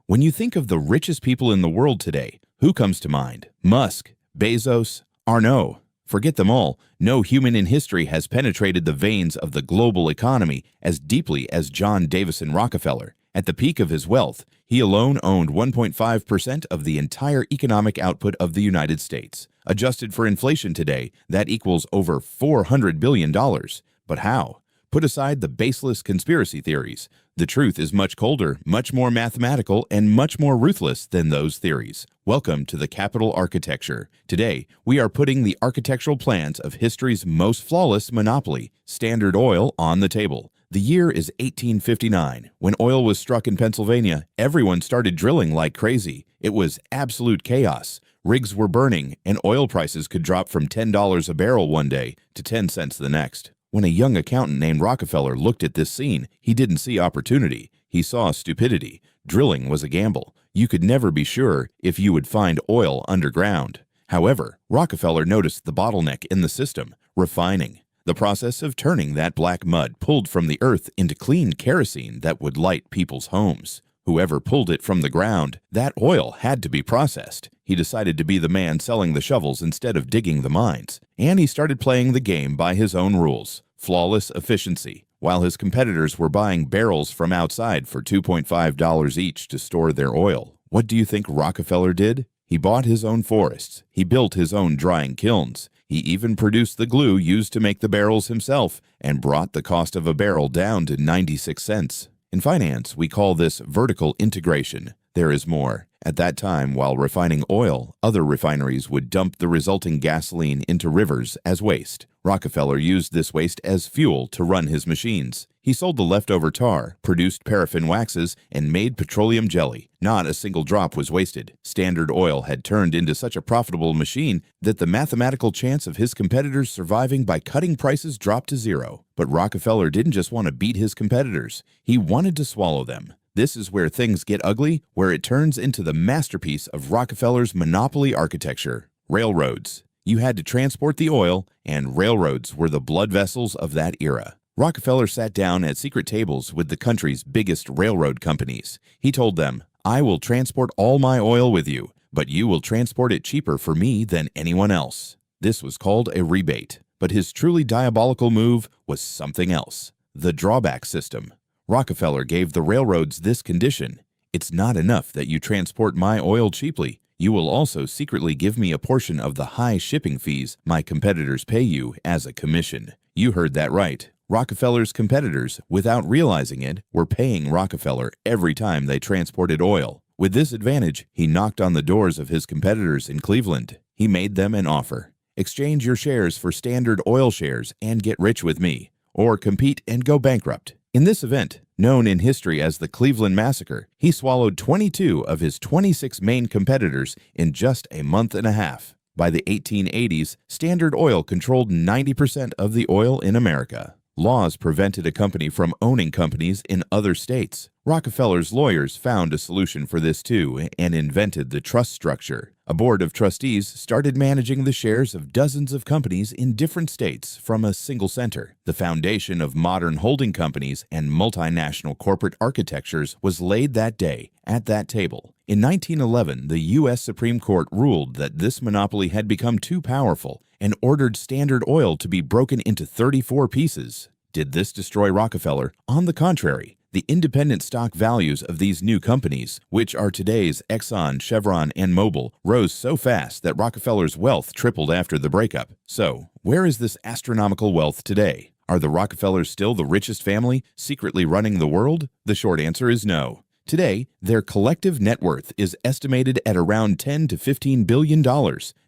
When you think of the richest people in the world today, who comes to mind? Musk, Bezos, Arnault. Forget them all. No human in history has penetrated the veins of the global economy as deeply as John Davison Rockefeller. At the peak of his wealth, he alone owned 1.5% of the entire economic output of the United States. Adjusted for inflation today, that equals over $400 billion. But how? Put aside the baseless conspiracy theories. The truth is much colder, much more mathematical, and much more ruthless than those theories. Welcome to the Capital Architecture. Today, we are putting the architectural plans of history's most flawless monopoly, Standard Oil, on the table. The year is 1859. When oil was struck in Pennsylvania, everyone started drilling like crazy. It was absolute chaos. Rigs were burning, and oil prices could drop from $10 a barrel one day to 10 cents the next. When a young accountant named Rockefeller looked at this scene, he didn't see opportunity. He saw stupidity. Drilling was a gamble. You could never be sure if you would find oil underground. However, Rockefeller noticed the bottleneck in the system: refining. The process of turning that black mud pulled from the earth into clean kerosene that would light people's homes. Whoever pulled it from the ground, that oil had to be processed. He decided to be the man selling the shovels instead of digging the mines. And he started playing the game by his own rules. Flawless efficiency. While his competitors were buying barrels from outside for $2.5 each to store their oil, what do you think Rockefeller did? He bought his own forests. He built his own drying kilns. He even produced the glue used to make the barrels himself and brought the cost of a barrel down to 96 cents. In finance, we call this vertical integration. There is more. At that time, while refining oil, other refineries would dump the resulting gasoline into rivers as waste. Rockefeller used this waste as fuel to run his machines. He sold the leftover tar, produced paraffin waxes, and made petroleum jelly. Not a single drop was wasted. Standard Oil had turned into such a profitable machine that the mathematical chance of his competitors surviving by cutting prices dropped to zero. But Rockefeller didn't just want to beat his competitors. He wanted to swallow them. This is where things get ugly, where it turns into the masterpiece of Rockefeller's monopoly architecture: railroads. You had to transport the oil, and railroads were the blood vessels of that era. Rockefeller sat down at secret tables with the country's biggest railroad companies. He told them, "I will transport all my oil with you, but you will transport it cheaper for me than anyone else." This was called a rebate. But his truly diabolical move was something else: the drawback system. Rockefeller gave the railroads this condition: "It's not enough that you transport my oil cheaply. You will also secretly give me a portion of the high shipping fees my competitors pay you as a commission." You heard that right. Rockefeller's competitors, without realizing it, were paying Rockefeller every time they transported oil. With this advantage, he knocked on the doors of his competitors in Cleveland. He made them an offer: exchange your shares for Standard Oil shares and get rich with me, or compete and go bankrupt. In this event, known in history as the Cleveland Massacre, he swallowed 22 of his 26 main competitors in just a month and a half. By the 1880s, Standard Oil controlled 90% of the oil in America. Laws prevented a company from owning companies in other states. Rockefeller's lawyers found a solution for this too and invented the trust structure. A board of trustees started managing the shares of dozens of companies in different states from a single center. The foundation of modern holding companies and multinational corporate architectures was laid that day at that table. In 1911, the U.S. Supreme Court ruled that this monopoly had become too powerful and ordered Standard Oil to be broken into 34 pieces. Did this destroy Rockefeller? On the contrary, the independent stock values of these new companies, which are today's Exxon, Chevron, and Mobil, rose so fast that Rockefeller's wealth tripled after the breakup. So, where is this astronomical wealth today? Are the Rockefellers still the richest family, secretly running the world? The short answer is no. Today, their collective net worth is estimated at around $10 to $15 billion,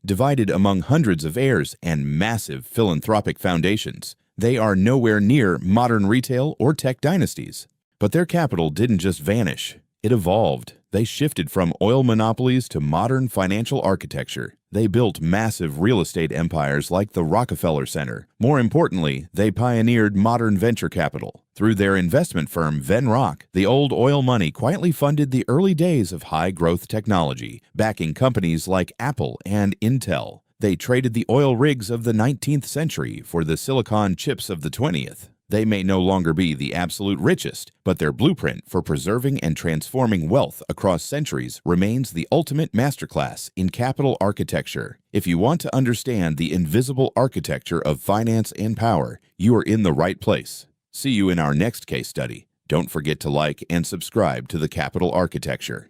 divided among hundreds of heirs and massive philanthropic foundations. They are nowhere near modern retail or tech dynasties. But their capital didn't just vanish. It evolved. They shifted from oil monopolies to modern financial architecture. They built massive real estate empires like the Rockefeller Center. More importantly, they pioneered modern venture capital. Through their investment firm Venrock, the old oil money quietly funded the early days of high-growth technology, backing companies like Apple and Intel. They traded the oil rigs of the 19th century for the silicon chips of the 20th. They may no longer be the absolute richest, but their blueprint for preserving and transforming wealth across centuries remains the ultimate masterclass in capital architecture. If you want to understand the invisible architecture of finance and power, you are in the right place. See you in our next case study. Don't forget to like and subscribe to the Capital Architecture.